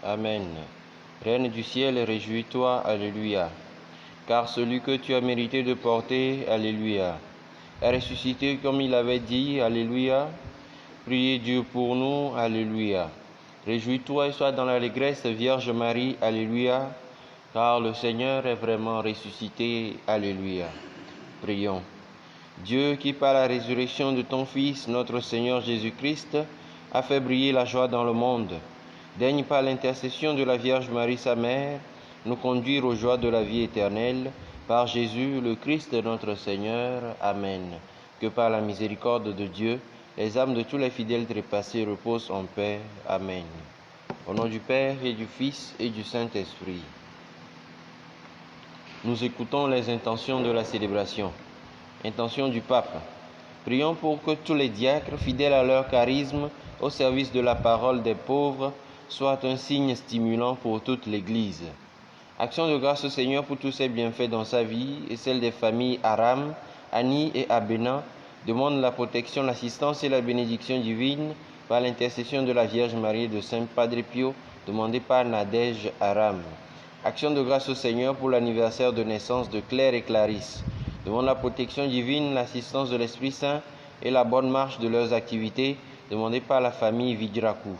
Amen. Reine du ciel, réjouis-toi, Alléluia. Car celui que tu as mérité de porter, Alléluia, est ressuscité comme il avait dit, Alléluia. Priez Dieu pour nous, Alléluia. Réjouis-toi et sois dans l'allégresse, Vierge Marie, Alléluia, car le Seigneur est vraiment ressuscité, Alléluia. Prions. Dieu qui par la résurrection de ton Fils, notre Seigneur Jésus-Christ, a fait briller la joie dans le monde, daigne par l'intercession de la Vierge Marie, sa mère, nous conduire aux joies de la vie éternelle, par Jésus le Christ notre Seigneur. Amen. Que par la miséricorde de Dieu, les âmes de tous les fidèles trépassés reposent en paix. Amen. Au nom du Père et du Fils et du Saint-Esprit. Nous écoutons les intentions de la célébration. Intention du Pape. Prions pour que tous les diacres, fidèles à leur charisme, au service de la parole des pauvres, soient un signe stimulant pour toute l'Église. Action de grâce au Seigneur pour tous ses bienfaits dans sa vie et celle des familles Aram, Annie et Abena. Demande la protection, l'assistance et la bénédiction divine par l'intercession de la Vierge Marie et de Saint Padre Pio, demandé par Nadège Aram. Action de grâce au Seigneur pour l'anniversaire de naissance de Claire et Clarisse. Demande la protection divine, l'assistance de l'Esprit Saint et la bonne marche de leurs activités, demandées par la famille Vidracou.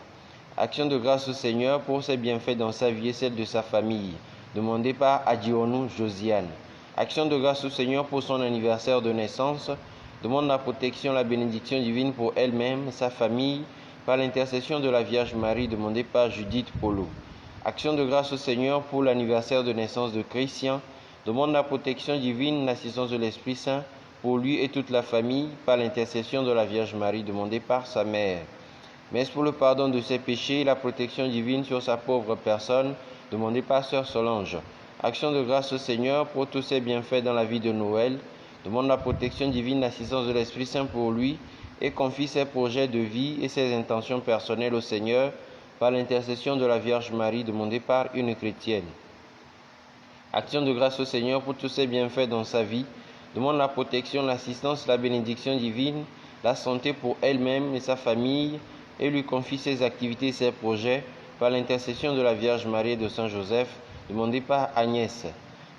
Action de grâce au Seigneur pour ses bienfaits dans sa vie et celle de sa famille, demandée par Adionou Josiane. Action de grâce au Seigneur pour son anniversaire de naissance, demande la protection, la bénédiction divine pour elle-même, sa famille, par l'intercession de la Vierge Marie, demandée par Judith Polo. Action de grâce au Seigneur pour l'anniversaire de naissance de Christian, demande la protection divine, l'assistance de l'Esprit Saint pour lui et toute la famille, par l'intercession de la Vierge Marie, demandée par sa mère. Messe pour le pardon de ses péchés et la protection divine sur sa pauvre personne, demandée par Sœur Solange. Action de grâce au Seigneur pour tous ses bienfaits dans la vie de Noël, demande la protection divine, l'assistance de l'Esprit Saint pour lui et confie ses projets de vie et ses intentions personnelles au Seigneur, par l'intercession de la Vierge Marie, demandée par une chrétienne. Action de grâce au Seigneur pour tous ses bienfaits dans sa vie, demande la protection, l'assistance, la bénédiction divine, la santé pour elle-même et sa famille, et lui confie ses activités et ses projets, par l'intercession de la Vierge Marie et de Saint Joseph, demandé par Agnès.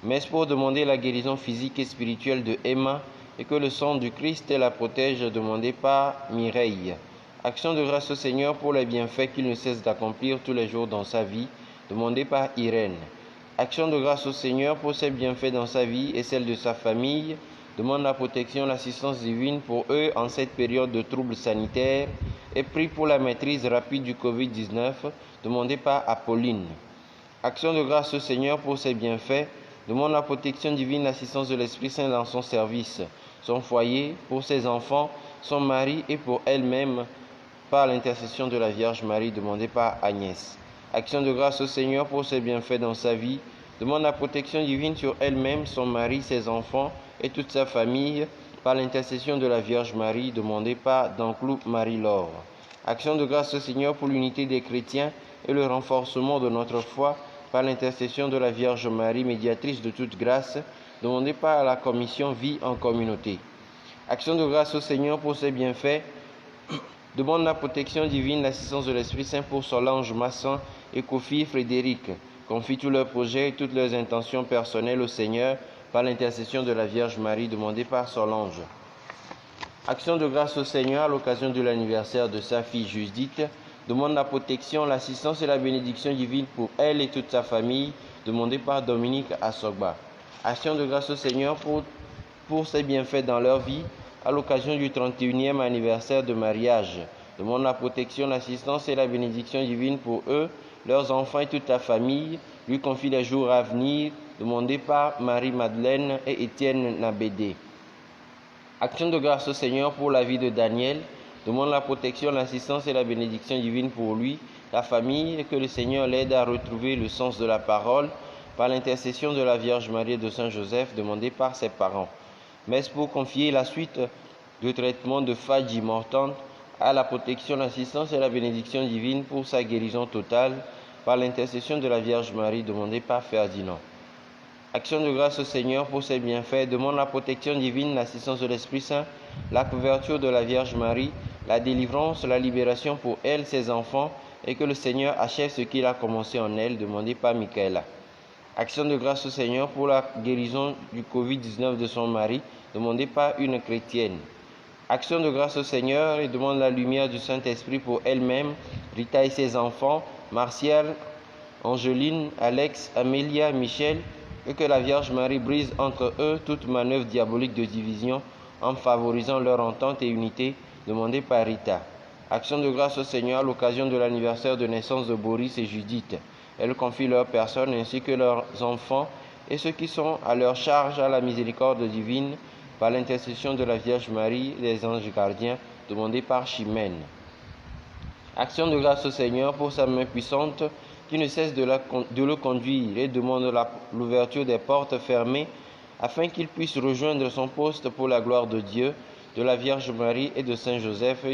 Messe pour demander la guérison physique et spirituelle de Emma, et que le sang du Christ la protège, demandé par Mireille. Action de grâce au Seigneur pour les bienfaits qu'il ne cesse d'accomplir tous les jours dans sa vie, demandé par Irène. Action de grâce au Seigneur pour ses bienfaits dans sa vie et celle de sa famille, demande la protection, l'assistance divine pour eux en cette période de troubles sanitaires et prie pour la maîtrise rapide du Covid-19, demandé par Apolline. Action de grâce au Seigneur pour ses bienfaits, demande la protection divine, l'assistance de l'Esprit Saint dans son service, son foyer, pour ses enfants, son mari et pour elle-même, par l'intercession de la Vierge Marie, demandée par Agnès. Action de grâce au Seigneur pour ses bienfaits dans sa vie, demande la protection divine sur elle-même, son mari, ses enfants et toute sa famille, par l'intercession de la Vierge Marie, demandée par Danclou Marie-Laure. Action de grâce au Seigneur pour l'unité des chrétiens et le renforcement de notre foi, par l'intercession de la Vierge Marie, médiatrice de toute grâce, demandée par la commission Vie en communauté. Action de grâce au Seigneur pour ses bienfaits, demande la protection divine, l'assistance de l'Esprit Saint pour Solange Masson et Kofi Frédéric. Confie tous leurs projets et toutes leurs intentions personnelles au Seigneur par l'intercession de la Vierge Marie, demandée par Solange. Action de grâce au Seigneur à l'occasion de l'anniversaire de sa fille Judith. Demande la protection, l'assistance et la bénédiction divine pour elle et toute sa famille, demandée par Dominique Assogba. Action de grâce au Seigneur pour ses bienfaits dans leur vie à l'occasion du 31e anniversaire de mariage. Demande la protection, l'assistance et la bénédiction divine pour eux, leurs enfants et toute la famille. Lui confie les jours à venir, demandés par Marie-Madeleine et Étienne Nabédé. Action de grâce au Seigneur pour la vie de Daniel. Demande la protection, l'assistance et la bénédiction divine pour lui, la famille, et que le Seigneur l'aide à retrouver le sens de la parole par l'intercession de la Vierge Marie et de Saint Joseph, demandé par ses parents. Messe pour confier la suite du traitement de Fadji Mortante à la protection, l'assistance et la bénédiction divine pour sa guérison totale par l'intercession de la Vierge Marie, demandée par Ferdinand. Action de grâce au Seigneur pour ses bienfaits, demande la protection divine, l'assistance de l'Esprit Saint, la couverture de la Vierge Marie, la délivrance, la libération pour elle, ses enfants et que le Seigneur achève ce qu'il a commencé en elle, demandé par Michaela. Action de grâce au Seigneur pour la guérison du Covid-19 de son mari, demandé par une chrétienne. Action de grâce au Seigneur et demande la lumière du Saint-Esprit pour elle-même, Rita et ses enfants, Martial, Angeline, Alex, Amélia, Michel, et que la Vierge Marie brise entre eux toute manœuvre diabolique de division en favorisant leur entente et unité, demandée par Rita. Action de grâce au Seigneur à l'occasion de l'anniversaire de naissance de Boris et Judith. Elle confie leurs personnes ainsi que leurs enfants et ceux qui sont à leur charge à la miséricorde divine par l'intercession de la Vierge Marie et des anges gardiens, demandée par Chimène. Action de grâce au Seigneur pour sa main puissante qui ne cesse de le conduire et demande l'ouverture des portes fermées afin qu'il puisse rejoindre son poste pour la gloire de Dieu, de la Vierge Marie et de Saint Joseph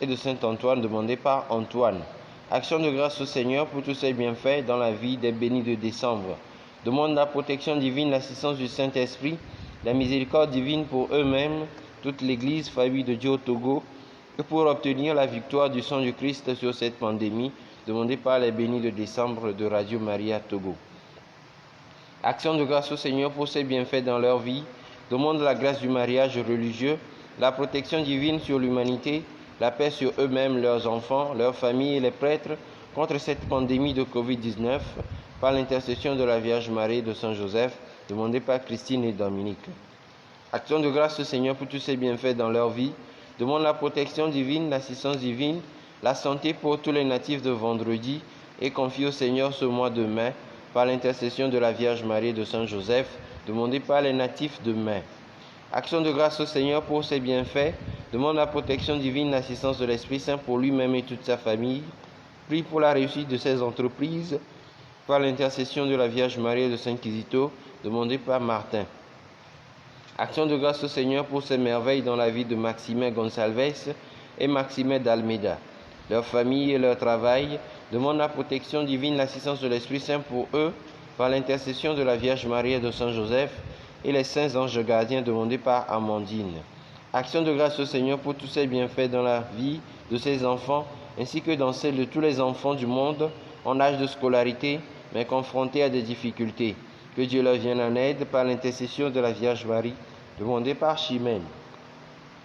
et de Saint Antoine, demandé par Antoine. Action de grâce au Seigneur pour tous ses bienfaits dans la vie des bénis de décembre. Demande la protection divine, l'assistance du Saint-Esprit, la miséricorde divine pour eux-mêmes, toute l'Église, famille de Dieu au Togo, et pour obtenir la victoire du sang du Christ sur cette pandémie, demandée par les bénis de décembre de Radio Maria Togo. Action de grâce au Seigneur pour ses bienfaits dans leur vie. Demande la grâce du mariage religieux, la protection divine sur l'humanité, la paix sur eux-mêmes, leurs enfants, leurs familles et les prêtres contre cette pandémie de Covid-19 par l'intercession de la Vierge Marie et de Saint Joseph, demandée par Christine et Dominique. Action de grâce au Seigneur pour tous ses bienfaits dans leur vie. Demande la protection divine, l'assistance divine, la santé pour tous les natifs de vendredi et confie au Seigneur ce mois de mai par l'intercession de la Vierge Marie et de Saint Joseph, demandée par les natifs de mai. Action de grâce au Seigneur pour ses bienfaits. Demande la protection divine, l'assistance de l'Esprit Saint pour lui-même et toute sa famille. Prie pour la réussite de ses entreprises par l'intercession de la Vierge Marie et de Saint Kizito, demandée par Martin. Action de grâce au Seigneur pour ses merveilles dans la vie de Maximin Gonçalves et Maximin d'Almeida. Leur famille et leur travail. Demande la protection divine, l'assistance de l'Esprit Saint pour eux par l'intercession de la Vierge Marie et de Saint Joseph et les saints anges gardiens, demandés par Amandine. Action de grâce au Seigneur pour tous ses bienfaits dans la vie de ses enfants ainsi que dans celle de tous les enfants du monde en âge de scolarité mais confrontés à des difficultés. Que Dieu leur vienne en aide par l'intercession de la Vierge Marie, demandée par Chimène.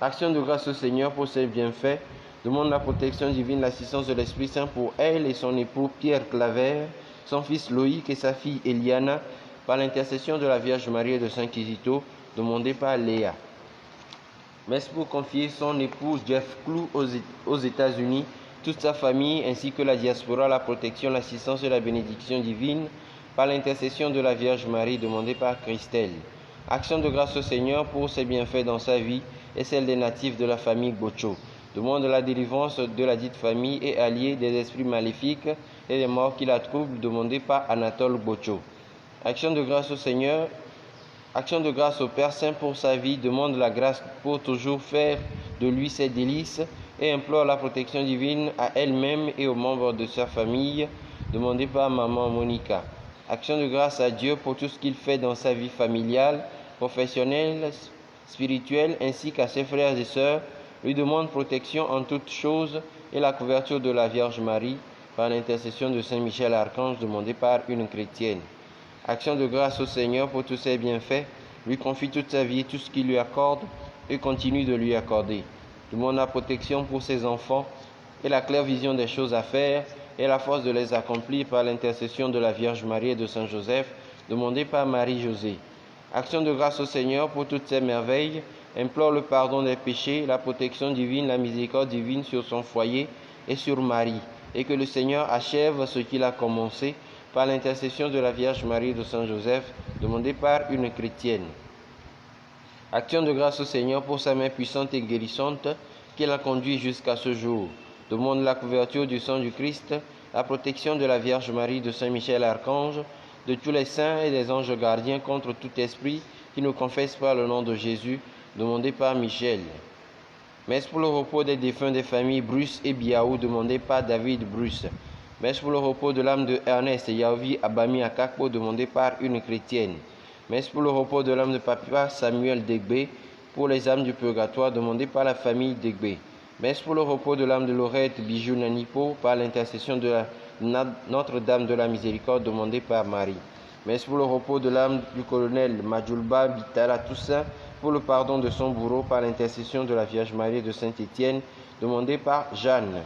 Action de grâce au Seigneur pour ses bienfaits. Demande la protection divine, l'assistance de l'Esprit Saint pour elle et son époux Pierre Claver, son fils Loïc et sa fille Eliana, par l'intercession de la Vierge Marie et de Saint Kizito, demandé par Léa. Messe pour confier son époux Jeff Clou aux États-Unis, toute sa famille ainsi que la diaspora, la protection, l'assistance et la bénédiction divine par l'intercession de la Vierge Marie, demandée par Christelle. Action de grâce au Seigneur pour ses bienfaits dans sa vie et celle des natifs de la famille Bocho. Demande la délivrance de la dite famille et alliée des esprits maléfiques et des morts qui la troublent, demandée par Anatole Bocho. Action de grâce au Seigneur. Action de grâce au Père Saint pour sa vie, demande la grâce pour toujours faire de lui ses délices et implore la protection divine à elle-même et aux membres de sa famille, demandée par Maman Monica. Action de grâce à Dieu pour tout ce qu'il fait dans sa vie familiale, professionnelle, spirituelle, ainsi qu'à ses frères et sœurs, lui demande protection en toutes choses et la couverture de la Vierge Marie par l'intercession de Saint Michel Archange, demandée par une chrétienne. Action de grâce au Seigneur pour tous ses bienfaits, lui confie toute sa vie et tout ce qu'il lui accorde et continue de lui accorder. Demande la protection pour ses enfants et la claire vision des choses à faire et la force de les accomplir par l'intercession de la Vierge Marie et de Saint Joseph, demandée par Marie-Josée. Action de grâce au Seigneur pour toutes ces merveilles, implore le pardon des péchés, la protection divine, la miséricorde divine sur son foyer et sur Marie, et que le Seigneur achève ce qu'il a commencé par l'intercession de la Vierge Marie et de Saint Joseph, demandée par une chrétienne. Action de grâce au Seigneur pour sa main puissante et guérissante qui l'a conduit jusqu'à ce jour. Demande la couverture du sang du Christ, la protection de la Vierge Marie, de Saint Michel Archange, de tous les saints et des anges gardiens contre tout esprit qui ne confesse pas le nom de Jésus, demandé par Michel. Messe pour le repos des défunts des familles Bruce et Biaou, demandé par David Bruce. Messe pour le repos de l'âme de Ernest et Yaovi Abami Akakpo, demandé par une chrétienne. Messe pour le repos de l'âme de Papa Samuel Degbe, pour les âmes du purgatoire, demandé par la famille Degbe. Messe pour le repos de l'âme de Laurette Bijou Nanipo par l'intercession de Notre-Dame de la Miséricorde demandée par Marie. Messe pour le repos de l'âme du colonel Majulba Bitala Toussaint pour le pardon de son bourreau par l'intercession de la Vierge Marie de Saint-Étienne demandée par Jeanne.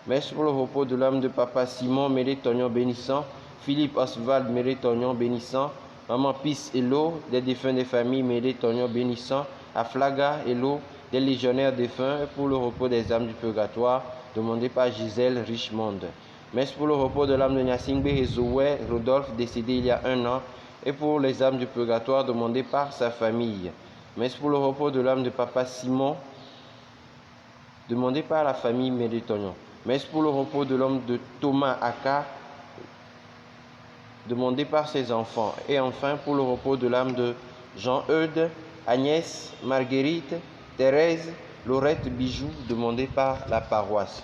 Messe pour le repos de l'âme de Papa Simon Mélé-Tognon bénissant, Philippe Oswald Mélé-Tognon bénissant, Maman Pis Elo, des défunts des familles Mélé-Tognon bénissant, Aflaga Elo, des légionnaires défunts et pour le repos des âmes du purgatoire, demandé par Gisèle Richmond. Messe pour le repos de l'âme de Nyasingbe Ezowe Rodolphe, décédé il y a 1 an, et pour les âmes du purgatoire, demandé par sa famille. Messe pour le repos de l'âme de Papa Simon, demandé par la famille Mélé-Tognon. Messe pour le repos de l'homme de Thomas Aka, demandé par ses enfants. Et enfin, pour le repos de l'âme de Jean-Eudes, Agnès, Marguerite, Thérèse, Laurette Bijou, demandé par la paroisse.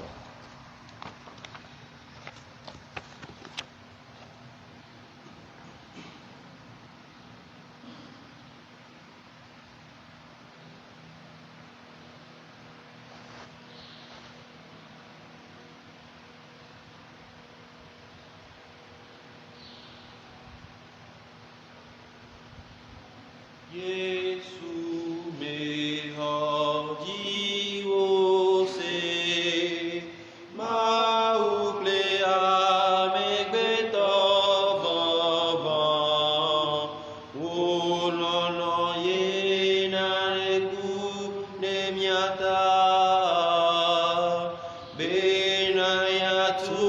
Yesu me hodi ose ma uplea me gbeto vava unono ye na reku ne miata bena ya tu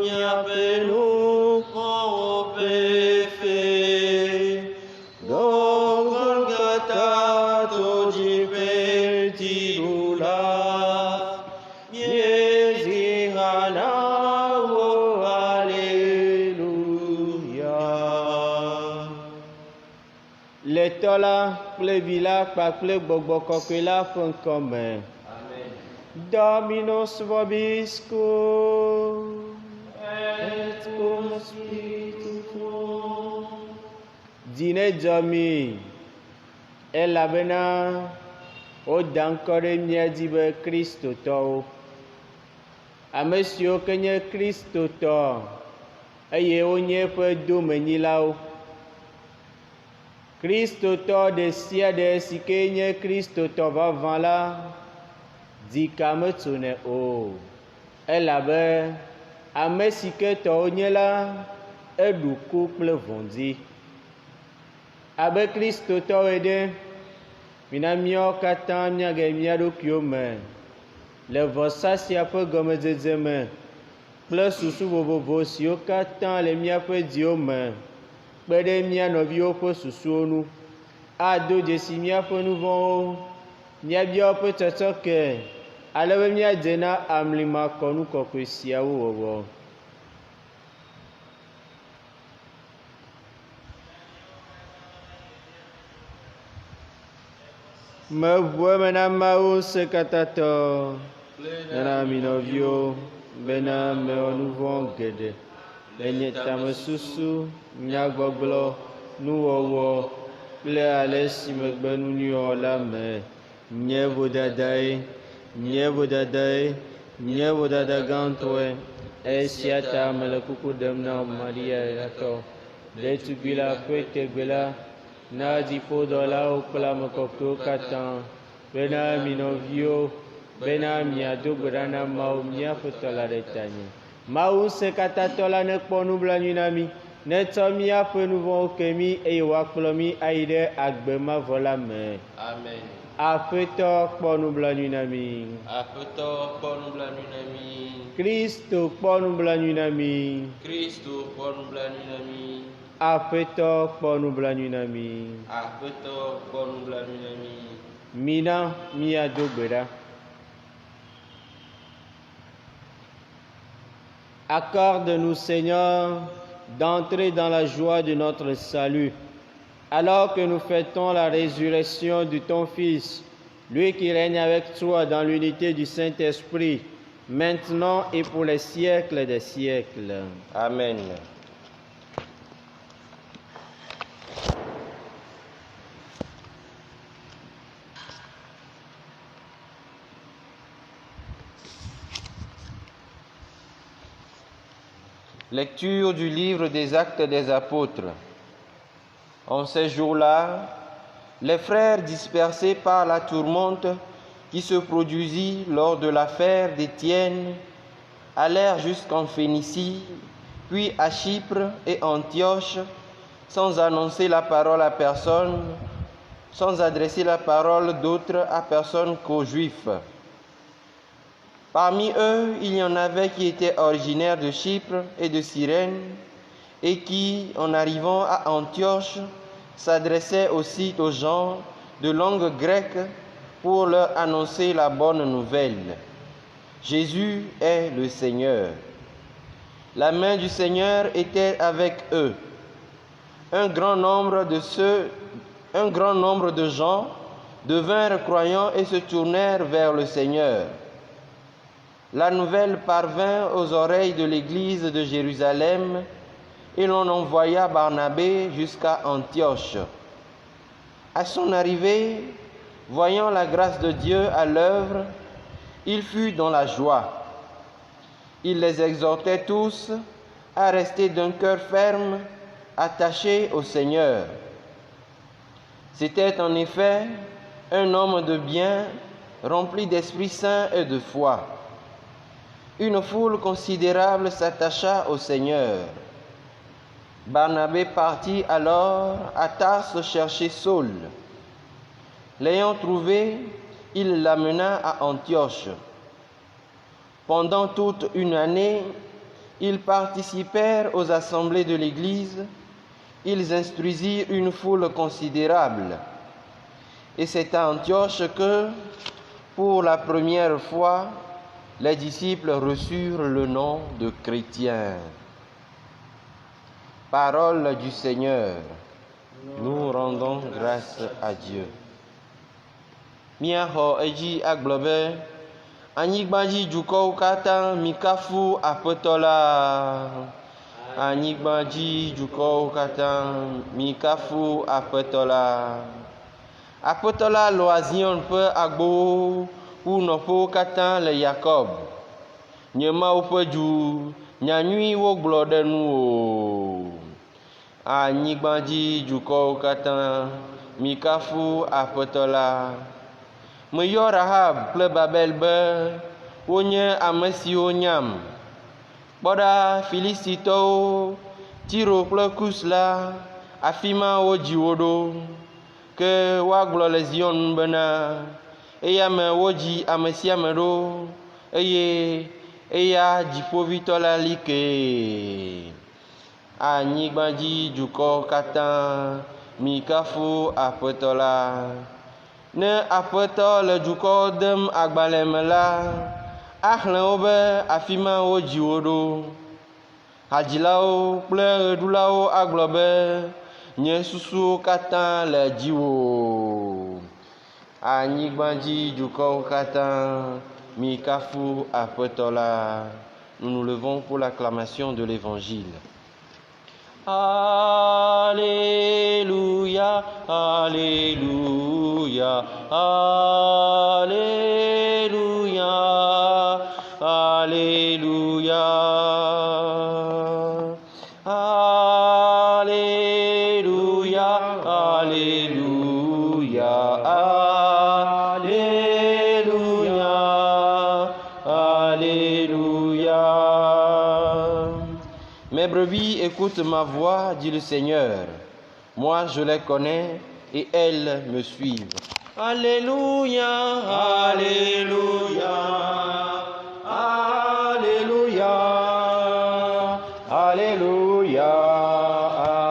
mia penu ko pefe le tola kple vila kpakple gbɔgbɔ kɔkɔe la ƒe ŋkɔ me. Dominus vobiscum et cum spiritu tuo. Dine dzɔ mi elabena woda ŋkɔ ɖe mía dzi be kristotɔwo. Ame siwo ke nye kristotɔ eye wonye eƒe domenyilawo. Kristotɔ ɖe sia ɖe si ke nye kristotɔ vavã la dzika metsonɛ o, elabe ame si ke tɔwo nye la eɖu ku kple vɔ̃dzi. Abe kristotɔwo ene, mina míawo katã míage mía ɖokuiwo me le vɔsa sia ƒe gɔmedzedze me kple susu vovovo siwo katã le míaƒe dziwo me kpe ɖe mía nɔviwo ƒe susuwo nu, ado dzesi míaƒe nu vɔ̃wo, míabia woƒe tsɔtsɔke, alebe míadze na amlima kɔnu kɔkɔe siawo wɔwɔ. Meʋu eme na Mawu Ŋusẽkatãtɔ na mi nɔviwo bena mewɔ nu vɔ̃ geɖe le nye tamesusu, nyagbɔgblɔ, nuwɔwɔ kple ale si megbe nu nyuiwɔ la me. Nye vodadae gãtɔe, esia ta mele kuku ɖem na Maria yatɔ, ɖetugbi la ƒe tegbe la, na dziƒodɔlawo kple ame kɔkɔewo katã, bena mi nɔviwo, bena miado gbe ɖa na Mawu míaƒe tɔ la ɖe tanye. Mawu Ŋusẽkatãtɔ la nekpɔ nublanui na mi, netsɔ míaƒe nu vɔ̃wo ke mí eye wòakplɔ mí ayi ɖe agbe mavɔ la me. Amen. Aƒetɔ kpɔ nublanui na mi. Aƒetɔ kpɔ nublanui na mi. Kristo kpɔ nublanui na mi. Kristo kpɔ nublanui na mi. Aƒetɔ kpɔ nublanui na mi. Aƒetɔ kpɔ nublanui na mi. Mina míado gbe ɖa. Accorde-nous, Seigneur, d'entrer dans la joie de notre salut, alors que nous fêtons la résurrection de ton Fils, lui qui règne avec toi dans l'unité du Saint-Esprit, maintenant et pour les siècles des siècles. Amen. Lecture du livre des Actes des Apôtres. En ces jours-là, les frères dispersés par la tourmente qui se produisit lors de l'affaire d'Étienne allèrent jusqu'en Phénicie, puis à Chypre et Antioche, sans annoncer la parole à personne, sans adresser la parole d'autre à personne qu'aux Juifs. Parmi eux, il y en avait qui étaient originaires de Chypre et de Cyrène, et qui, en arrivant à Antioche, s'adressaient aussi aux gens de langue grecque pour leur annoncer la bonne nouvelle. Jésus est le Seigneur. La main du Seigneur était avec eux. Un grand nombre de gens devinrent croyants et se tournèrent vers le Seigneur. La nouvelle parvint aux oreilles de l'église de Jérusalem et l'on envoya Barnabé jusqu'à Antioche. À son arrivée, voyant la grâce de Dieu à l'œuvre, il fut dans la joie. Il les exhortait tous à rester d'un cœur ferme, attachés au Seigneur. C'était en effet un homme de bien, rempli d'Esprit Saint et de foi. Une foule considérable s'attacha au Seigneur. Barnabé partit alors à Tarse chercher Saul. L'ayant trouvé, il l'amena à Antioche. Pendant toute une année, ils participèrent aux assemblées de l'Église, ils instruisirent une foule considérable. Et c'est à Antioche que, pour la première fois, les disciples reçurent le nom de chrétiens. Parole du Seigneur. Nous rendons grâce à Dieu. Miaho eji aglobe, anyigbaji dukɔwo katã mikafu Aƒetɔ la. Anyigbaji dukɔwo katã mikafu Aƒetɔ la. Aƒetɔ la lɔa Zion ƒe agbowo wu nɔƒewo katã le Yakob. Nye Mawu ƒe du, nyanyui wogblɔ ɖe nuwò. Anyigbadzi dukɔwo katã mikafu Aƒetɔ la. Meyɔ Rahab kple Babel be wonye ame siwo nyam. Kpɔ ɖa Filistitɔwo, Tiro kple Kus la, afi ma wodzi wo ɖo. Ke woagblɔ le Zion bena, eya me wodzi ame sia ame ɖo, eye eya dziƒovitɔ la li ke. Anyigbadzi dukɔwo katã mikafu Aƒetɔ la. Ne Aƒetɔ le dukɔwo dem agbalẽ me la, axlẽ wo be afi ma wodzi wo ɖo. Hadzilawo kple ɣeɖulawo agblɔ be nye susuwo katã le dziwò. Anyigbadzi dukɔwo katã mikafu Aƒetɔ la. Nous nous levons pour l'acclamation de l'Évangile. Alléluia, Alléluia, Alléluia, Alléluia, Alléluia, Alléluia, Alléluia, Alléluia. Mes brebis écoutent ma voix, dit le Seigneur. Moi, je les connais et elles me suivent. Alléluia, Alléluia, Alléluia, Alléluia,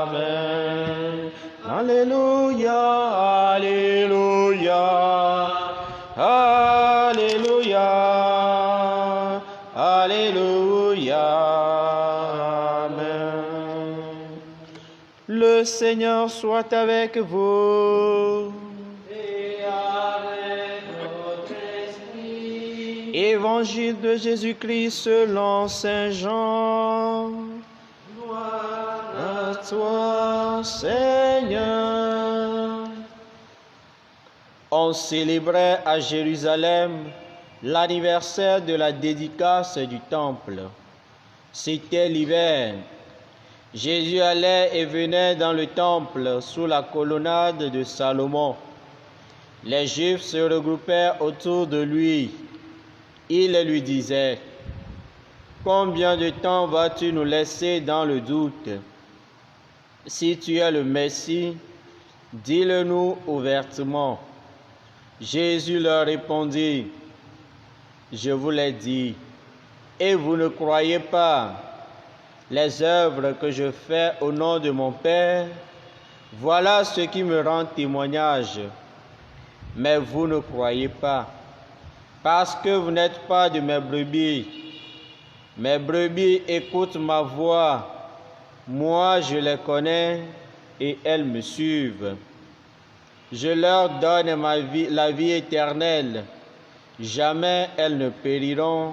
Amen. Alléluia, Alléluia, Alléluia, Alléluia. Le Seigneur soit avec vous. Et avec votre esprit. Évangile de Jésus-Christ selon Saint Jean. Gloire à toi, Seigneur. On célébrait à Jérusalem l'anniversaire de la dédicace du temple. C'était l'hiver. Jésus allait et venait dans le temple sous la colonnade de Salomon. Les Juifs se regroupèrent autour de lui. Ils lui disaient: Combien de temps vas-tu nous laisser dans le doute? Si tu es le Messie, dis-le-nous ouvertement. Jésus leur répondit: Je vous l'ai dit, et vous ne croyez pas. Les œuvres que je fais au nom de mon Père, voilà ce qui me rend témoignage. Mais vous ne croyez pas, parce que vous n'êtes pas de mes brebis. Mes brebis écoutent ma voix. Moi, je les connais et elles me suivent. Je leur donne la vie éternelle. Jamais elles ne périront.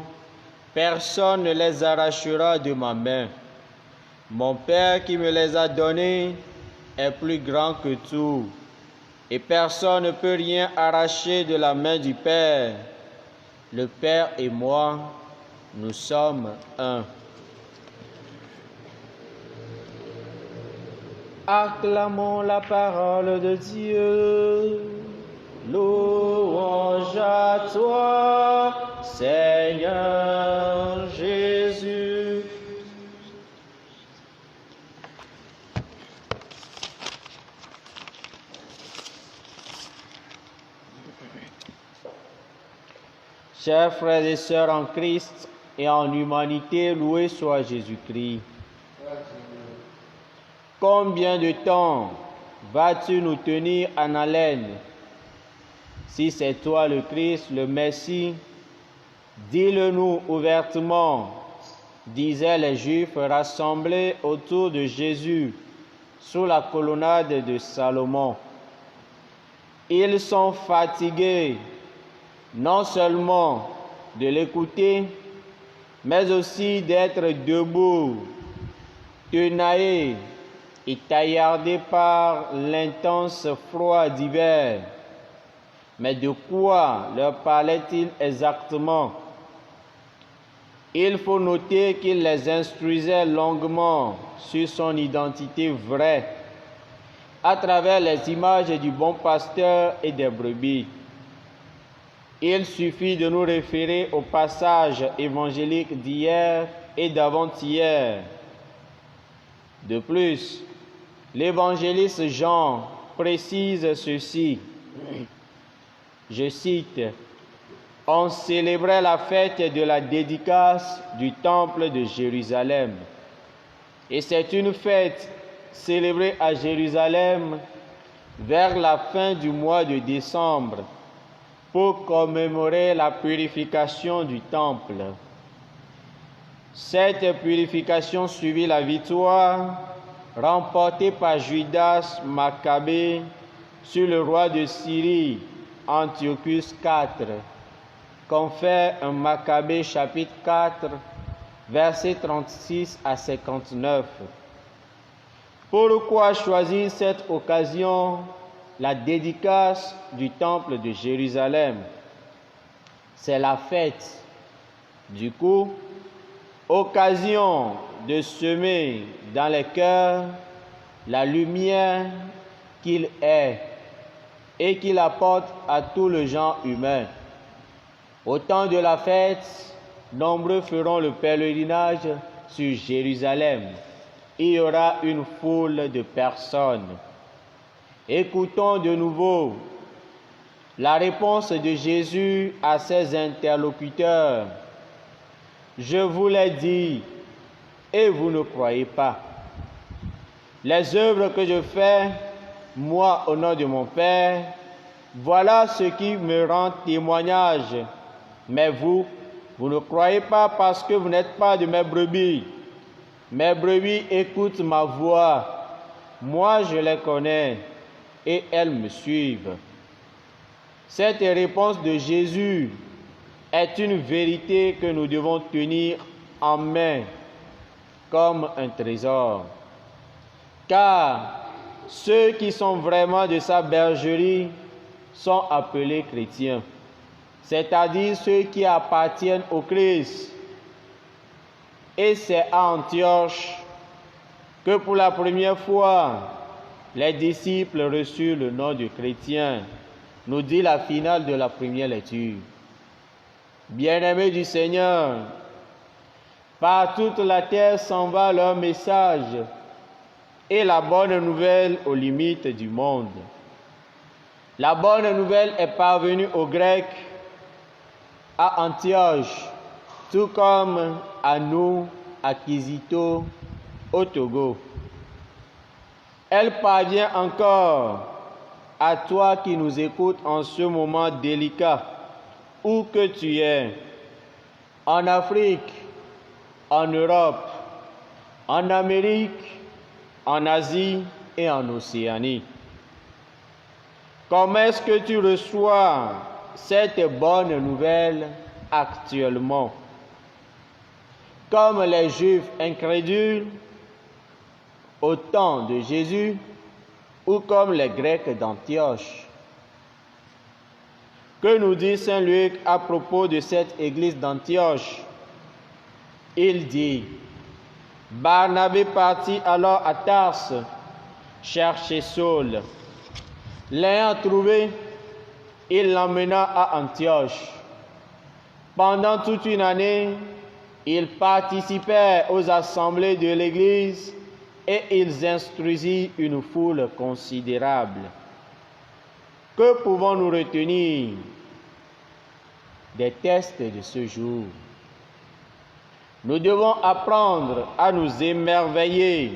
Personne ne les arrachera de ma main. Mon Père qui me les a donnés est plus grand que tout. Et personne ne peut rien arracher de la main du Père. Le Père et moi, nous sommes un. Acclamons la parole de Dieu. Louange à toi, Seigneur Jésus. Chers frères et sœurs en Christ et en humanité, loué soit Jésus-Christ. Combien de temps vas-tu nous tenir en haleine? Si c'est toi le Christ, le Messie, dis-le-nous ouvertement, disaient les Juifs rassemblés autour de Jésus sous la colonnade de Salomon. Ils sont fatigués, non seulement de l'écouter, mais aussi d'être debout, tenaillés et taillardés par l'intense froid d'hiver. Mais de quoi leur parlait-il exactement? Il faut noter qu'il les instruisait longuement sur son identité vraie, à travers les images du bon pasteur et des brebis. Il suffit de nous référer aux passages évangéliques d'hier et d'avant-hier. De plus, l'évangéliste Jean précise ceci. Je cite: « On célébrait la fête de la dédicace du temple de Jérusalem. Et c'est une fête célébrée à Jérusalem vers la fin du mois de décembre pour commémorer la purification du temple. Cette purification suivit la victoire remportée par Judas Maccabée sur le roi de Syrie, Antiochus IV, confère un Maccabée chapitre 4, versets 36 à 59. Pourquoi choisir cette occasion, la dédicace du temple de Jérusalem? C'est la fête. Du coup, occasion de semer dans les cœurs la lumière qu'il est et qu'il apporte à tout le genre humain. Au temps de la fête, nombreux feront le pèlerinage sur Jérusalem. Il y aura une foule de personnes. Écoutons de nouveau la réponse de Jésus à ses interlocuteurs. Je vous l'ai dit, et vous ne croyez pas. Les œuvres que je fais, moi, au nom de mon Père, voilà ce qui me rend témoignage. Mais vous ne croyez pas parce que vous n'êtes pas de mes brebis. Mes brebis écoutent ma voix. Moi, je les connais et elles me suivent. Cette réponse de Jésus est une vérité que nous devons tenir en main comme un trésor. Car ceux qui sont vraiment de sa bergerie sont appelés chrétiens, c'est-à-dire ceux qui appartiennent au Christ. Et c'est à Antioche que pour la première fois, les disciples reçurent le nom de chrétiens, nous dit la finale de la première lecture. Bien-aimés du Seigneur, par toute la terre s'en va leur message et la bonne nouvelle aux limites du monde. La bonne nouvelle est parvenue aux Grecs à Antioche, tout comme à nous, à Kizito, au Togo. Elle parvient encore à toi qui nous écoutes en ce moment délicat, où que tu es, en Afrique, en Europe, en Amérique, en Asie et en Océanie. Comment est-ce que tu reçois cette bonne nouvelle actuellement? Comme les Juifs incrédules au temps de Jésus ou comme les Grecs d'Antioche? Que nous dit Saint Luc à propos de cette église d'Antioche? Il dit: Barnabé partit alors à Tarse chercher Saul. L'ayant trouvé, il l'emmena à Antioche. Pendant toute une année, ils participèrent aux assemblées de l'Église et ils instruisirent une foule considérable. Que pouvons-nous retenir des tests de ce jour? Nous devons apprendre à nous émerveiller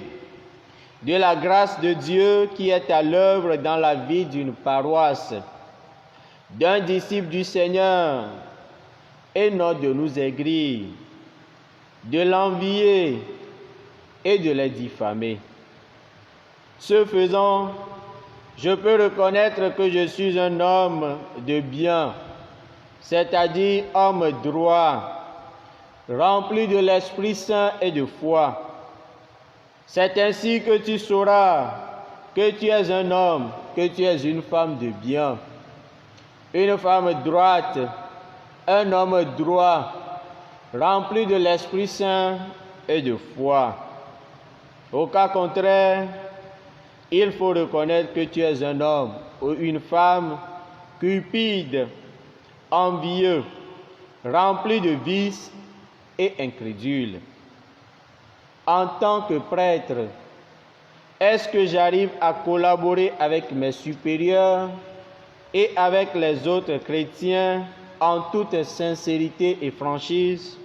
de la grâce de Dieu qui est à l'œuvre dans la vie d'une paroisse, d'un disciple du Seigneur, et non de nous aigrir, de l'envier et de les diffamer. Ce faisant, je peux reconnaître que je suis un homme de bien, c'est-à-dire homme droit, rempli de l'Esprit Saint et de foi. C'est ainsi que tu sauras que tu es un homme, que tu es une femme de bien, une femme droite, un homme droit, rempli de l'Esprit Saint et de foi. Au cas contraire, il faut reconnaître que tu es un homme ou une femme cupide, envieux, rempli de vices et incrédule. En tant que prêtre, est-ce que j'arrive à collaborer avec mes supérieurs et avec les autres chrétiens en toute sincérité et franchise?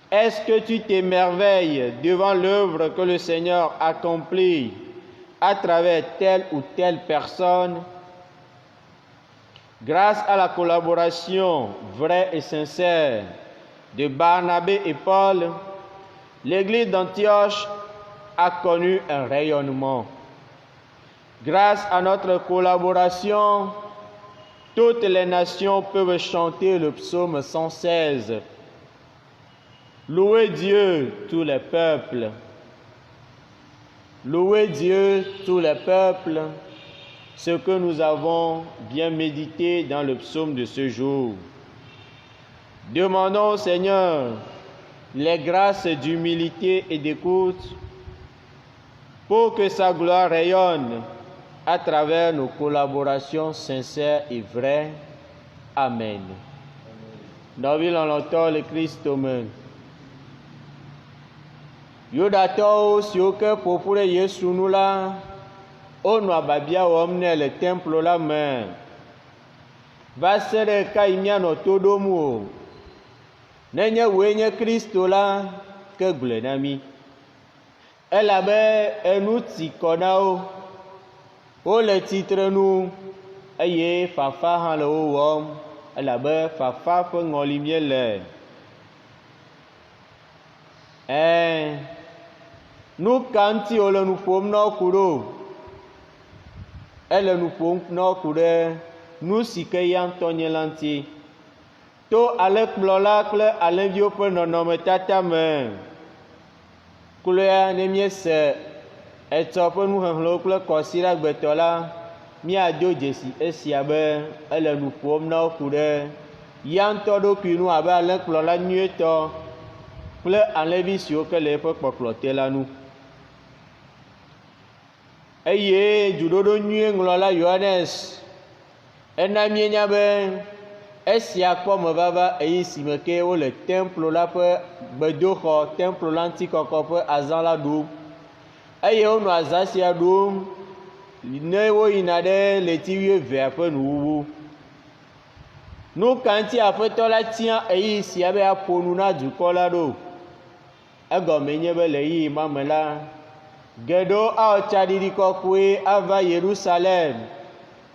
Est-ce que tu t'émerveilles devant l'œuvre que le Seigneur accomplit à travers telle ou telle personne? Grâce à la collaboration vraie et sincère de Barnabé et Paul, l'église d'Antioche a connu un rayonnement. Grâce à notre collaboration, toutes les nations peuvent chanter le psaume 116. Louez Dieu, tous les peuples. Louez Dieu, tous les peuples, ce que nous avons bien médité dans le psaume de ce jour. Demandons au Seigneur les grâces d'humilité et d'écoute pour que sa gloire rayonne à travers nos collaborations sincères et vraies. Amen. Noville en l'auteur le Christ Amen. Yudatɔwo siwo ke ƒoƒu ɖe Yesu nu la, wonɔ ababia wɔm nɛ le templo la me. Va se ɖe ka yi míanɔ to ɖom o. Nenye wòe nye Kristo la, ke gblɔe na mí. Elabe enu ti kɔ na wo. Wole tsitrenu eye fafa hã le wo wɔm. Elabe fafa ƒe ŋɔli míele. Nu ka ŋuti wòle nu ƒom na wo ku ɖo? Ele nu ƒom na wo ku ɖe nu si ke ya ŋutɔ nye la ŋuti. To alẽkplɔla kple alẽviwo ƒe nɔnɔmetata me. Kloea ne míese etsɔ ƒe nuxexlẽwo kple kɔsiɖa gbetɔ la, míado dzesi esia be ele nu ƒom na wo ku ɖe ya ŋutɔ ɖokui nu abe alẽkplɔla nyuietɔ kple alẽvi siwo ke le eƒe kpɔkplɔ te la nu. Eye dzuɖoɖo nyuie ŋlɔla Yohanes ena míenya be esia kpɔ me vava eyi si me ke wole templo la ƒe gbedoxɔ, templo la ŋutikɔkɔ ƒe azã la ɖum, eye wonɔ azã sia ɖum ne woyina ɖe ɣleti 12 ƒe nuwuwu. Nu ka ŋuti aƒetɔ la tia eyi sia be aƒo nu na dukɔ la ɖo? Egɔme nye be le ɣeyiɣi ma me la, geɖewo awɔ tsaɖiɖi kɔkɔe ava Yerusalem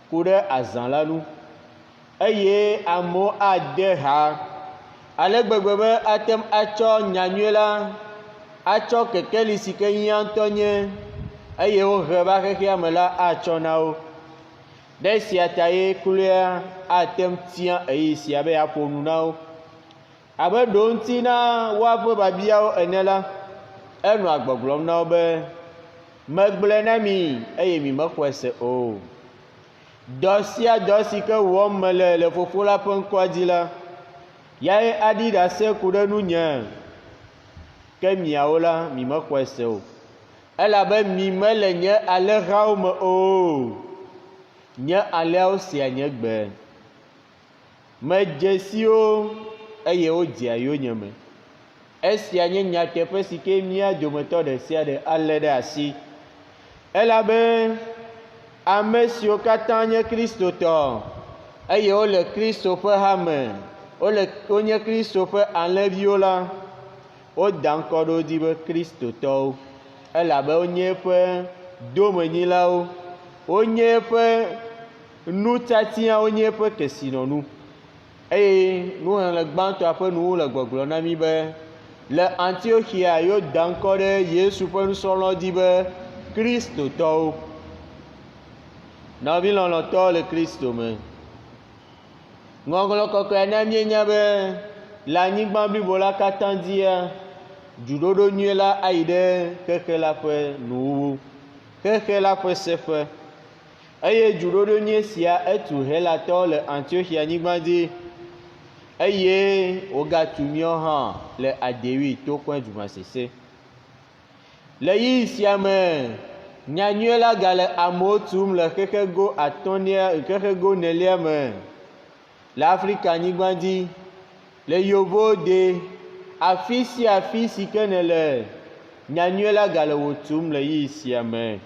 ku ɖe azã la nu, eye amewo ade ha ale gbegbe be ate ŋu atsɔ nyanyuie la atsɔ kekeli si ke hiã ŋutɔ nye eye wohe va xexea me la atsɔ na wo. Ɖe sia ta ye kloa ate ŋu tia eyi sia be aƒo nu na wo. Abe ɖo ŋuti na woaƒe biabiawo ene la, enɔ agbɔgblɔm na wo be megblẽ na mi eye mi mexɔe se o. Dɔ sia dɔ si ke wɔm mele le Fofo la ƒe ŋkɔa dzi la, yae aɖi ɖase ku ɖe nunye, ke miawo la mi mexɔe se o, elabe mi mele nye alẽhawo me o. Nye alẽawo sea nye gbe. Medze si wo eye wodzea yonyeme. Esia nye nyateƒe si ke mía dometɔ ɖe sia ɖe alé ɖe asi, elabe ame siwo katã nye kristotɔ eye wole Kristo ƒe hame, wonye Kristo ƒe alẽviwo la, woda ŋkɔ ɖe wo dzi be kristotɔwo, elabe wonye eƒe domenyilawo, wonye eƒe nutatiã, wonye eƒe kesinɔnu. Eye nuxlẽle gbãtɔa ƒe nuwo le gbɔgblɔ na mi be le Antiochia yo da ŋkɔ ɖe Yesu ƒe nusrɔ̃lawo dzi be kristotɔwo. Nɔvi lɔlɔ̃tɔwo le Kristo me. Ŋɔŋlɔ kɔkɔe na míenya be le anyigba blibo la katã dzia, dzuɖoɖo nyuie la ayi ɖe xexe la ƒe nuwuwu, xexe la ƒe seƒe. Eye dzuɖoɖo nyuie sia etu Helatɔwo le Antiochia nyigba dzi, eye wogatu míawo hã le Adewi Tokɔe Dumasese. Le ɣeyiɣi sia me, nyanyuie la gale amewo tum le xexego nelia me le Afrika nyigba dzi, le yovo de afi sia afi si ke ne le, nyanyuie la gale wo tum le ɣeyiɣi sia me.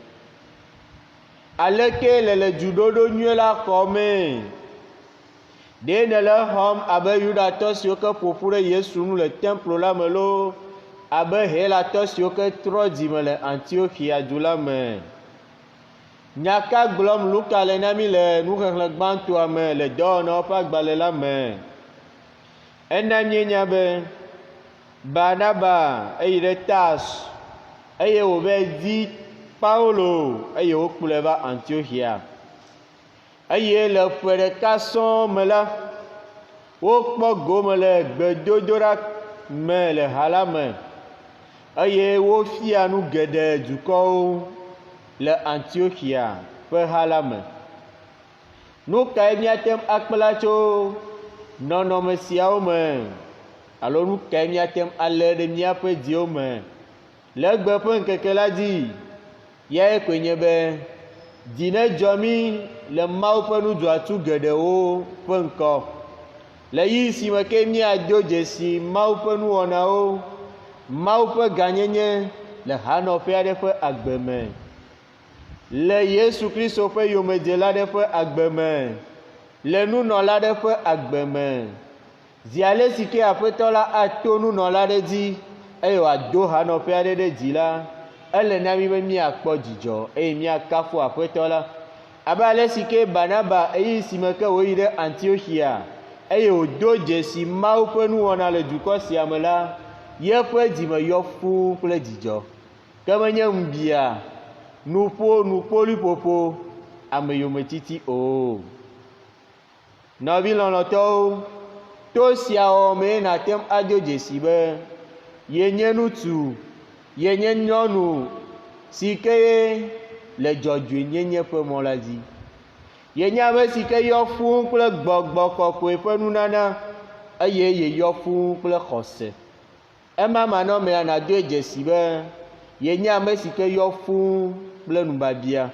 Aleke le dzuɖoɖo nyuie la xɔme? Ɖe ne le xɔm abe Yudatɔ siwo ke ƒoƒu ɖe Yesu nu le templo la me lo, abe Helatɔ siwo ke trɔ dzime le Antiochia du la me? Nya ka gblɔm Luka le na mi le nuxexlẽ gbãtɔa me le dɔwɔnawo ƒe agbalẽ la me? Ena míenya be Barnaba eyi ɖe Tas eye wòva di Paulo eye wokplɔe va Antiochia. Eye le ƒe ɖeka sɔŋ me la, wokpɔ gome le gbedodoɖa me le ha la me, eye wofia nu geɖe dukɔwo le Antiochia ƒe ha la me. Nu kae míate ŋu akpla tso nɔnɔme siawo me, alo nu kae míate ŋu alé ɖe míaƒe dziwo me le egbe ƒe ŋkeke la dzi? Yae koe nye be dzi ne dzɔ mí le Mawu ƒe nudzɔatsu geɖewo ƒe ŋkɔ, le ɣeyiɣi si me ke míado dzesi Mawu ƒe nuwɔnawo, Mawu ƒe gãnyenye le hanɔƒe aɖe ƒe agbe me, le Yesu Kristo ƒe yomedzela aɖe ƒe agbe me, le nunɔla aɖe ƒe agbe me. Zi ale si ke Aƒetɔ la ato nunɔla aɖe dzi eye wòado hanɔƒe aɖe ɖe dzi la, ele na mi be míakpɔ dzidzɔ eye míakafu Aƒetɔ la. Abe ale si ke Barnaba eyi si me ke wòyi ɖe Antiochia eye wòdo dzesi Mawu ƒe nuwɔna le dukɔ sia me la, yeƒe dzime yɔ fũu kple dzidzɔ, ke menye ŋubia, nukpoliƒoƒo, ameyometsitsi o. Nɔvi lɔlɔ̃tɔwo, to sia wɔwɔ mee nate ŋu ado dzesi be yenye ŋutsu, yenye nyɔnu si ke le dzɔdzɔenyenye ƒe mɔ la dzi. Yenye ame si ke yɔ fũu kple gbɔgbɔ kɔkɔe ƒe nunana eye yeyɔ fũu kple xɔse. ema manɔ mea nado dzesi be yenye ame si ke yɔ fũu kple nubabia,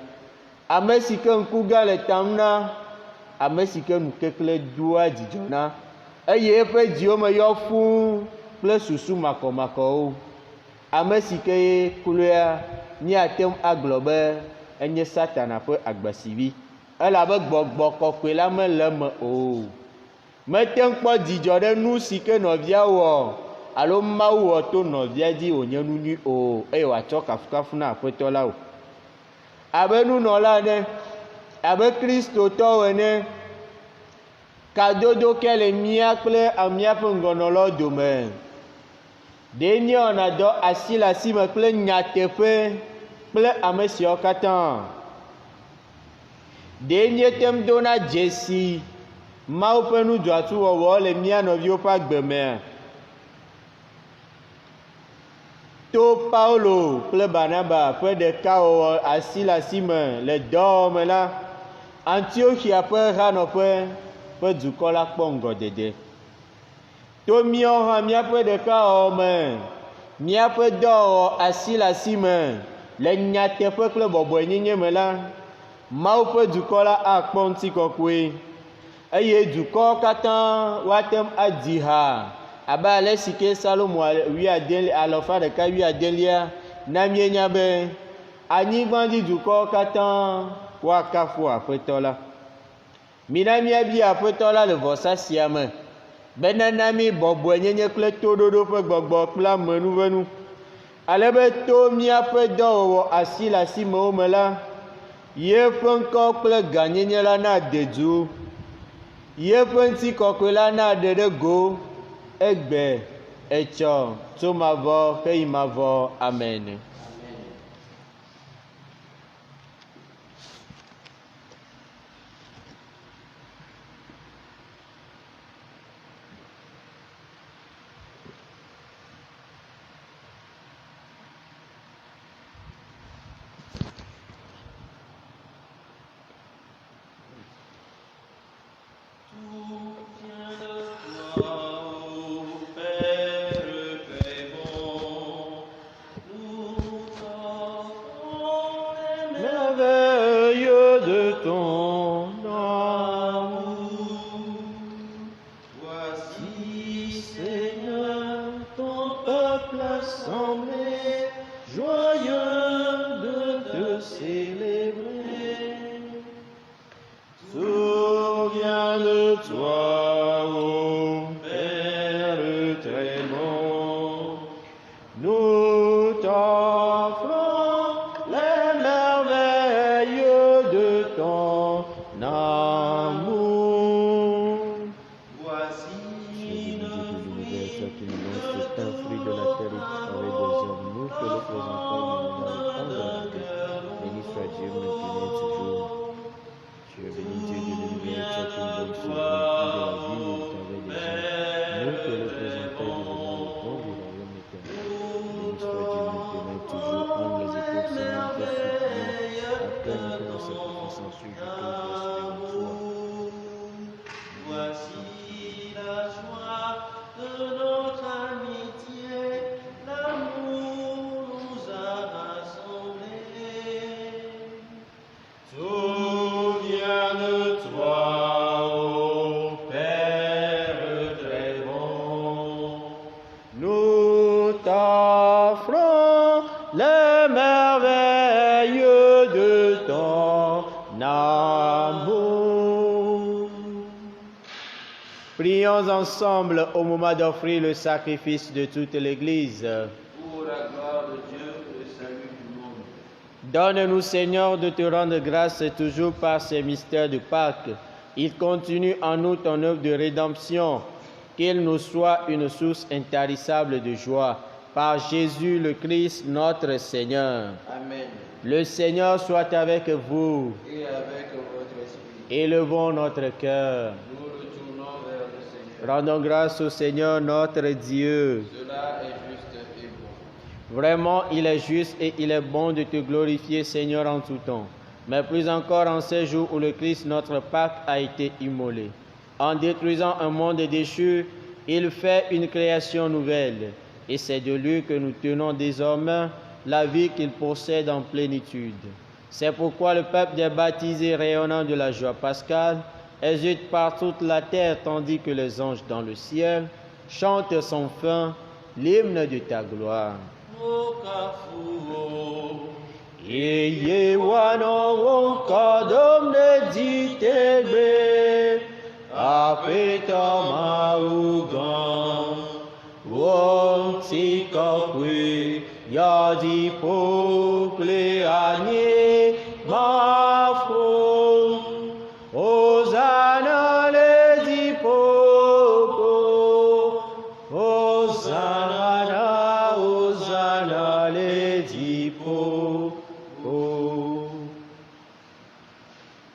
ame si ke ŋku gã le tam na, ame si ke nu kekle doa dzidzɔ na, eye eƒe dziwo me yɔ fũu kple susu makɔmakɔwo. Ame si ke kloa míate ŋu agblɔ be enye Satana ƒe agbesivi, elabe gbɔgbɔ kɔkɔe la mele eme o. Mete ŋu kpɔ dzidzɔ ɖe nu si ke nɔvia wɔ alo Mawu wɔ to nɔvia dzi wònye nu nyui o, eye wòatsɔ kafukafu na Aƒetɔ la o. Abe nunɔla ene, abe kristotɔwo ene, kadodo ke le mía kple míaƒe ŋgɔnɔlawo dome. Ɖe míewɔna dɔ asi le asi me kple nyateƒe kple ame siawo katã. Ɖe míete ŋu dona dzesi Mawu ƒe nudzɔatsu wɔwɔ le mía nɔviwo ƒe agbe mea. To Paulo kple Barnaba ƒe ɖekawɔwɔ asi le asi me le dɔwɔme la, Antiochia ƒe hanɔƒe ƒe dukɔ la kpɔ ŋgɔdede. To míawo hã míaƒe ɖekawɔwɔ me, míaƒe dɔwɔwɔ asi le asi me le nyateƒe kple bɔbɔenyenye me la, Mawu ƒe dukɔ la akpɔ ŋutikɔkɔe, eye dukɔwo katã woate ŋu adi ha abe ale si ke Salomo 119 na míenya be anyigbadzi dukɔwo katã woakafu Aƒetɔ la. Mina míabia Aƒetɔ la le vɔsa sia me be nana mí bɔbɔenyenye kple toɖoɖo ƒe gbɔgbɔ kple amenuvenu, ale be to míaƒe dɔwɔwɔ asi le asimewo me la, yeƒe ŋkɔ kple gãnyenye la na de du, yeƒe ŋutikɔkɔe la na ɖe ɖe go, egbe, etsɔ, tso mavɔ heyi mavɔ. Amen. Prions ensemble au moment d'offrir le sacrifice de toute l'Église. Pour la gloire de Dieu et le salut du monde. Donne-nous, Seigneur, de te rendre grâce toujours par ces mystères de Pâques. Il continue en nous ton œuvre de rédemption, qu'il nous soit une source intarissable de joie. Par Jésus le Christ, notre Seigneur. Amen. Le Seigneur soit avec vous. Et avec votre esprit. Élevons notre cœur. Nous retournons vers le Seigneur. Rendons grâce au Seigneur notre Dieu. Cela est juste et bon. Vraiment, il est juste et il est bon de te glorifier, Seigneur, en tout temps. Mais plus encore en ces jours où le Christ, notre Pâque, a été immolé. En détruisant un monde déchu, il fait une création nouvelle. et c'est de lui que nous tenons désormais la vie qu'il possède en plénitude. C'est pourquoi le peuple des baptisés rayonnant de la joie pascale hésite par toute la terre, tandis que les anges dans le ciel chantent sans fin l'hymne de ta gloire. Iye wano kadom de ditebe apeta maugan wong sikakwe yadi pokle anye mafo Hosanna le dipoko Hosanna Hosanna le dipoko.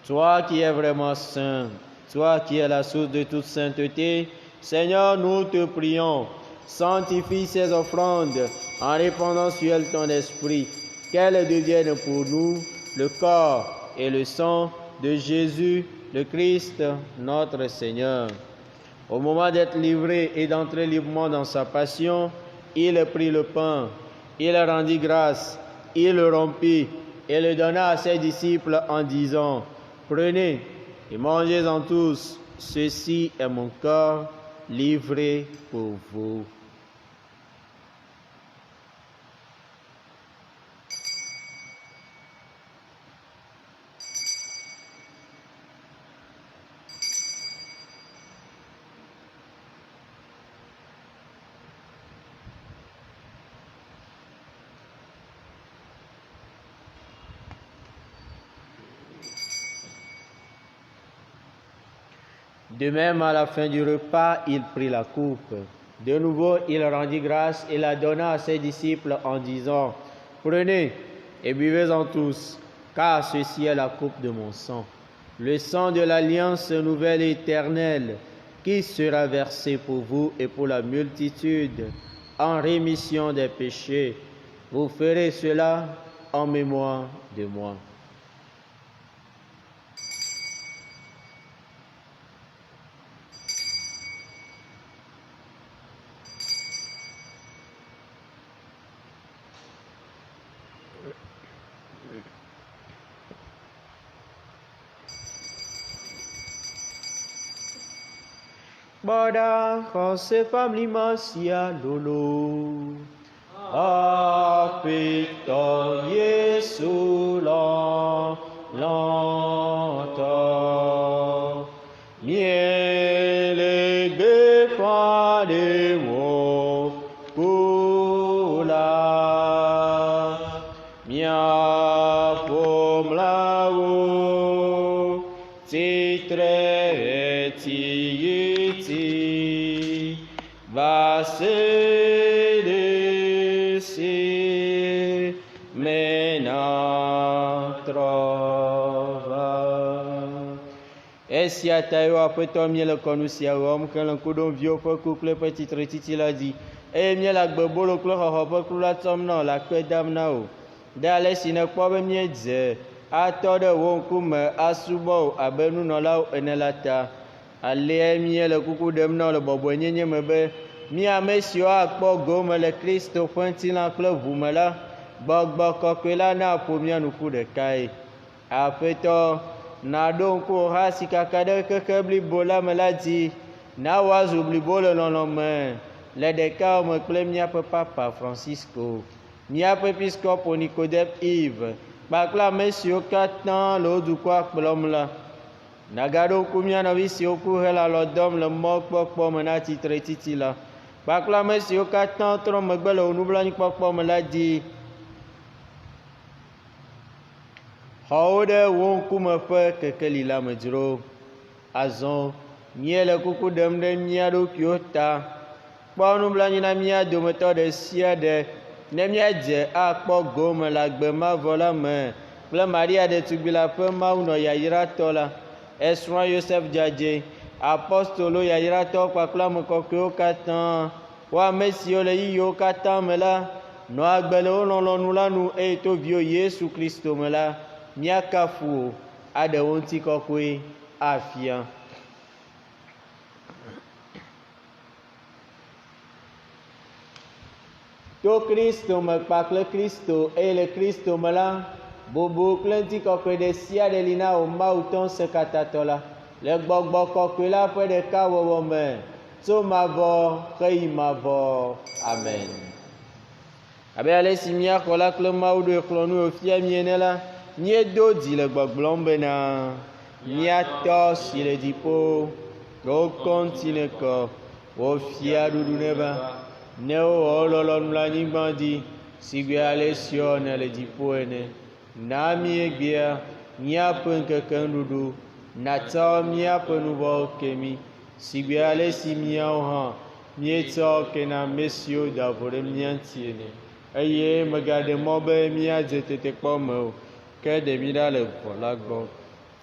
Toi qui es vraiment saint, toi qui es la source de toute sainteté, Seigneur, nous te prions, sanctifie ces offrandes en répandant sur elles ton esprit, qu'elles deviennent pour nous le corps et le sang de Jésus, le Christ, notre Seigneur. Au moment d'être livré et d'entrer librement dans sa passion, il prit le pain, il rendit grâce, il le rompit et le donna à ses disciples en disant: Prenez et mangez-en tous, ceci est mon corps livré pour vous. De même, à la fin du repas, il prit la coupe. De nouveau, il rendit grâce et la donna à ses disciples en disant: Prenez et buvez-en tous, car ceci est la coupe de mon sang, le sang de l'alliance nouvelle et éternelle, qui sera versé pour vous et pour la multitude en rémission des péchés. Vous ferez cela en mémoire de moi. Bada kose pamlima sia lulu apito Yesu lanta miele bepa de mo kula mia pomlawo titre ti va se mena trova. Esi atayo apeto miele konusia rom kan kudon vio pe kukle petit retiti la di. E miele agbebolo klo ho pe kula tom na la kwedam na o. Dale sine kpo be mie dze. Ato de won kume asubo abenu no la enelata. Ale miele kuku dem na le bobo nyenye mebe. Mi ame siwo akpɔ gome le Kristo ƒe ŋutilã kple ʋume la, gbɔgbɔ kɔkɔe la na ƒo mia nuku ɖekae. Aƒetɔ, naɖo ŋku ha si kaka ɖe keke blibo la me la dzi, na woazu blibo le lɔlɔ̃me le ɖeka me kple míaƒe Papa Francisco, míaƒe Episcopo Nicodème Yves, kpakple ame siwo katã le wo dukɔa kplɔm la. Nagaɖo ŋku mia nɔvi siwo ku hele alɔ dɔm le mɔkpɔkpɔ me na titretiti la. Kpakple ame siwo katã trɔ megbe le wo nublanuikpɔkpɔ me la di. Xɔwo ɖe wo ŋkume ƒe kekeli la me dzro. Azɔ míele kuku ɖem ɖe mía ɖokuiwo ta. Kpɔ nublanui na mía dometɔ ɖe sia ɖe ne míadze akpɔ gome le agbe mavɔ la me kple Maria ɖetugbi la ƒe Mawunɔ yayratɔ la. Esrɔ̃ Yosef dzadze, apostolo yayratɔwo kpakple ame kɔkɔewo katã, wo ame siwo le yiyiwo katã me la, nɔ agbe le wo lɔlɔ̃nu la nu eye to viwo Yesu Kristo me la, míakafu wo, aɖe wo ŋutikɔkɔe afia. To Kristo me kpakple Kristo eye le Kristo me la, bubu kple ŋutikɔkɔe ɖe sia ɖe li na wò Mawu tɔ Ŋusẽkatãtɔ la, le gbɔgbɔ kɔkɔe la ƒe ɖeka wɔwɔ me, tso mavɔ heyi mavɔ. Amen. Abe ale si míaxɔ la kple Mawu ɖo xlɔ̃nu wòfia mí ene la, míedo dzi le gbɔgblɔm bena míatɔ si le dziƒo, wokɔ ŋuti ne kɔ, wòfia ɖuɖu ne va, ne wowɔ lɔlɔ̃nu le anyigba dzi, sigbe ale siɔ ne le dziƒo ene. Na míegbea míaƒe ŋkeke ŋuɖuɖu, nàtsɔ míaƒe nu vɔ̃wo ke mí, sigbe ale si míawo hã míetsɔ ke na ame siwo da vo ɖe mía ŋuti ene. Eye mègaɖe mɔ be míadze tetekpɔ me o, ke ɖe mí ɖa le vɔ la gbɔ.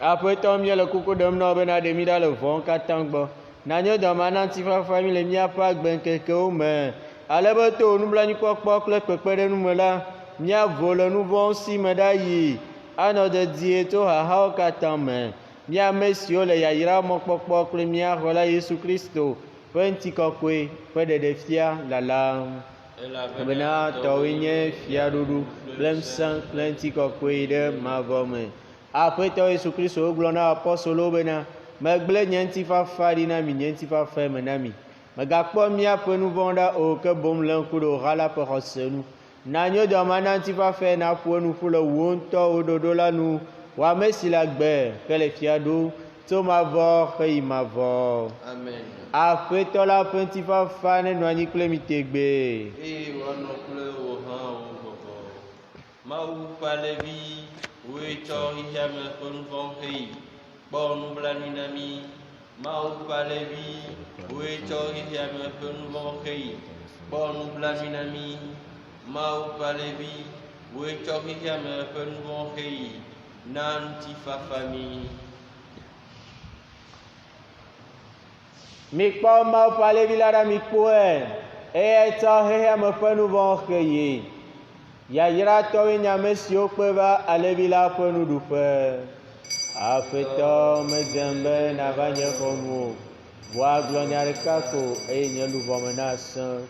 Aƒetɔ míele kuku ɖem na wò bena ɖe mí ɖa le vɔwo katã gbɔ. Nànyo dɔma na ŋutifafa mí le míaƒe agbeŋkekewo me, ale be to wò nublanuikpɔkpɔ kple kpekpeɖeŋu me la, míavo le nu vɔ̃wo si me ɖayi, anɔ dedie to hahawo katã me. Mía ame siwo le yayra mɔkpɔkpɔ kple mía Xɔla Yesu Kristo ƒe ŋutikɔkɔe ƒe ɖeɖefia lalam. Bena tɔwoe nye fiaɖuɖu kple ŋusẽ kple ŋutikɔkɔe ɖe mavɔ me. Aƒetɔ Yesu Kristo wogblɔ na apɔstolowo bena, megblẽ nye ŋutifafa ɖi na mi, nye ŋutifafa me na mi. Megakpɔ míaƒe nu vɔ̃ ɖa o, ke boŋ le ŋku ɖe wò ha la ƒe xɔse nu. Nànyo dɔma na ŋutifafa nàƒo nu ƒu le wò ŋutɔ wò ɖoɖo la nu, wò ame si le agbe ke le fia ɖo tso mavɔ heyi mavɔ. Amen. Aƒetɔ la ƒe ŋutifafa nenɔ anyi kple mi tegbe. Eye wòanɔ kple wò hã wò gbɔgbɔ. Mawu ƒe alẽvi, wòe tsɔ xexeame ƒe nu vɔ̃ heyi, kpɔ nublanui na mí. Mawu ƒe alẽvi, wòe tsɔ xexeame ƒe nu vɔ̃ heyi, kpɔ nublanui na mí. Mawu ƒe alẽvi, wòe tsɔ xexeame ƒe nu vɔ̃ heyi, na ŋutifafa mí. Mikpɔ Mawu ƒe alẽvi la ɖa mikpɔe, eye tsɔ xexeame ƒe nu vɔ̃ heyi. Yayratɔwoe nye ame siwo kpe va alẽvi la ƒe nuɖuƒe. Aƒetɔ medzem be nava nye xɔnu o, vɔ agblɔ nya ɖeka ko eye nye luʋɔ me nasẽ.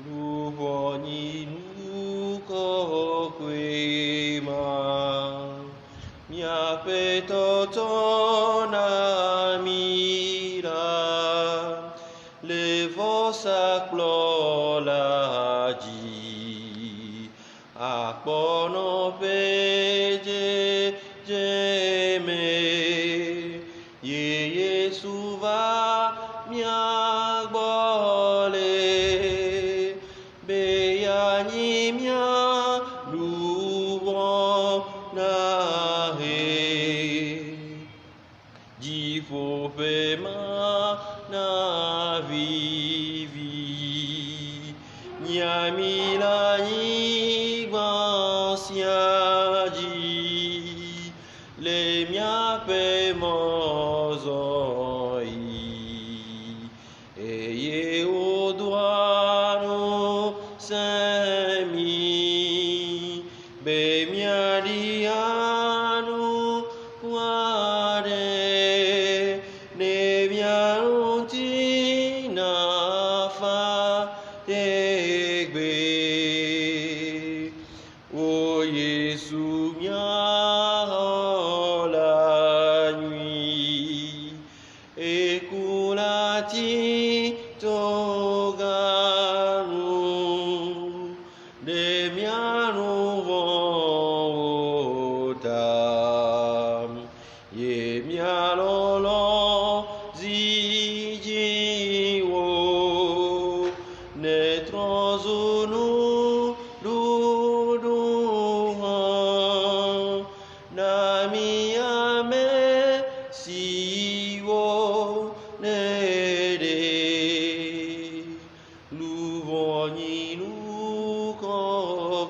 Luvoni nukokwe ma, miape totona mira, le vosa clola ji, akpono peje jeme, ye Yesu va miagbole.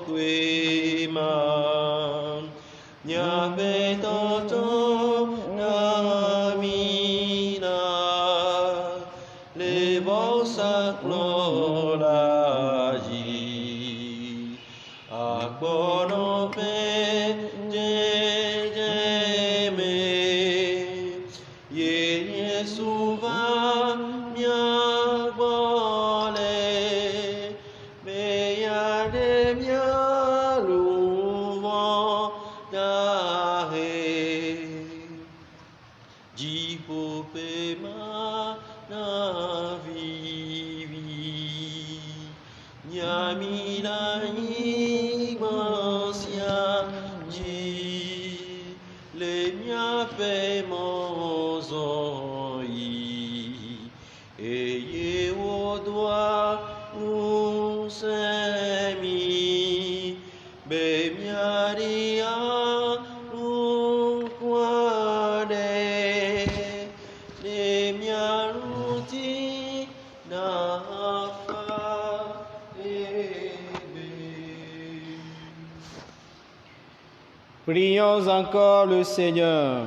quema, nyape toto namina, le vosa clolaji, akbono pe jeme, ye Yesuva mia bole, meya de mia luvo dahe, jipo pe ma na vivi, nyamina igmasia ji, le mia pe mozoi, eye o doa usemi, be mia ria uquade, ne mia ruti na fa ebe. Prions encore le Seigneur.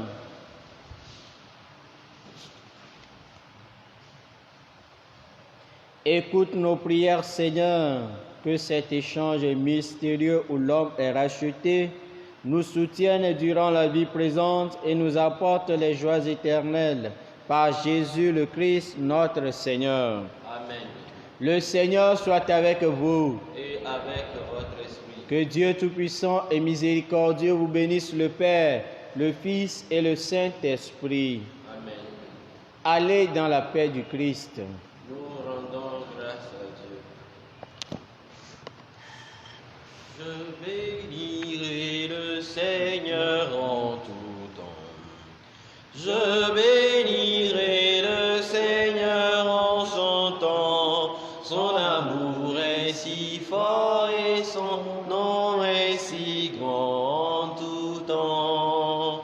Écoute nos prières, Seigneur, que cet échange mystérieux où l'homme est racheté nous soutienne durant la vie présente et nous apporte les joies éternelles. Par Jésus le Christ, notre Seigneur. Amen. Le Seigneur soit avec vous. Et avec votre esprit. Que Dieu Tout-Puissant et Miséricordieux vous bénisse, le Père, le Fils et le Saint-Esprit. Amen. Allez dans la paix du Christ. Nous rendons grâce à Dieu. Je bénirai le Seigneur en tout temps. Je bénirai le Seigneur en chantant. Son amour est si fort et son nom est si grand en tout temps.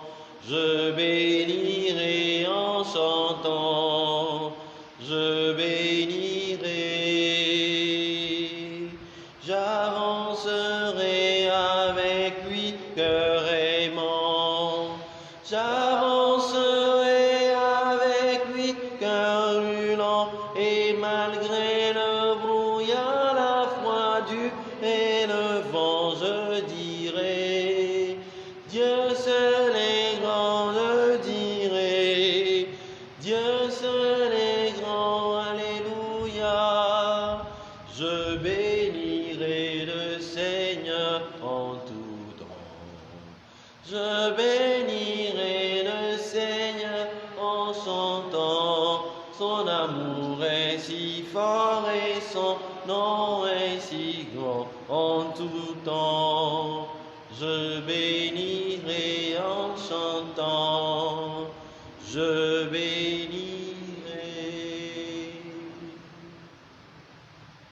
Je bénirai en chantant. Je bénirai. J'avancerai avec lui, cœur aimant. J'avancerai avec lui, cœur brûlant, et malgré le brouillard, la froidure et le vent, je dirai, Dieu seul est grand, je dirai, Dieu seul est grand, alléluia. Je bénirai le Seigneur en tout temps. Je bénirai le Seigneur en chantant. Son amour est si fort et son nom est si grand en tout temps. Je bénirai en chantant. Je